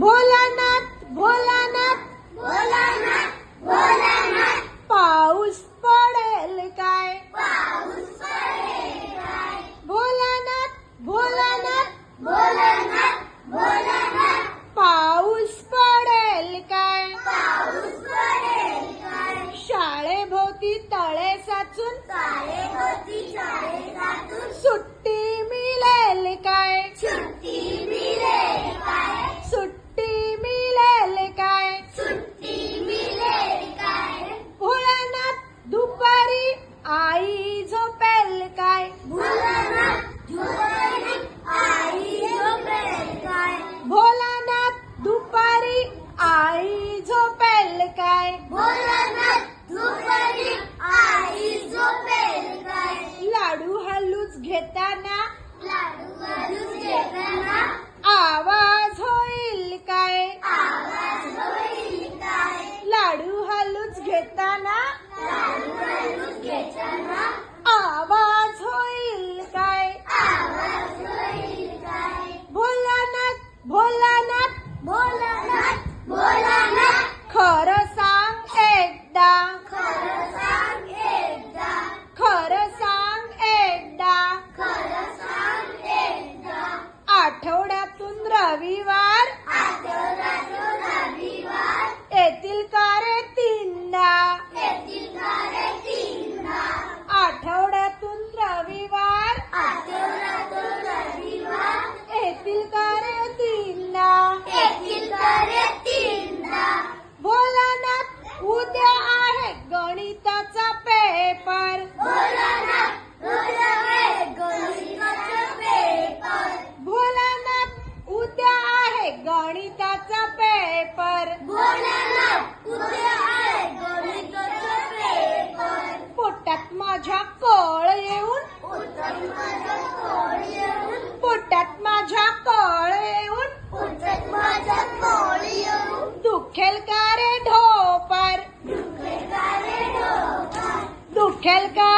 भोलानाथ भोलानाथ भोलानाथ भोलानाथ पाऊस पडेल काय? पाऊस पडेल काय? भोलानाथ भोलानाथ भोलानाथ भोलानाथ पाऊस पडेल काय? पाऊस पडेल काय? शाळेभोवती तळे साचून शाळेभोवती शाळेसातून सुट्टी मिळेल काय? सुट्टी मिळेल काय? सुट्टी मिळेल काय? सुट्टी मिळेल काय? भोलानाथ दुपारी आई झोपेल काय? भोलानाथ झोपेल आई झोपेल काय? भोलानाथ दुपारी आई झोपेल काय? भोलानाथ दुपारी आई झोपेल काय? लाडू हलूच घेताना लाडू घालून घेताना आवाज होईल काय? आवाज होईल काय? लाडू हलूच घेताना लाडू घालून घेताना आवाज होईल काय? आवाज होईल काय? भोलानाथ भोलानाथ भोलानाथ भोलानाथ खरं सांग एकदा, खरं सांग एकदा, खरं सांग एकदा, खरं सांग एकदा. आठवड्यातून रविवार आठवड्यातून रविवार येतील का रे तीनदा? येतील का रे तीनदा? आठवड्यातून रविवार आठवड्यातून रविवार येतील का रे तीनदा? येतील का रे तीनदा? भोलानाथ उद्या आहे गणिताचा पेपर. भोलानाथ उद्या आहे गणिताचा पेपर. भोलानाथ उद्या आहे गणिताचा पेपर. भोलानाथ उद्या आहे गणिताचा पेपर. पोटात माझ्या कळ येऊन, उत्तम माझा कोळ येऊन, पोटात माझ्या कळ येऊन उत्तम माझा कोळ येऊन, दुखेल का रे ढोपर? दुखेल का रे डोका? दुखेल का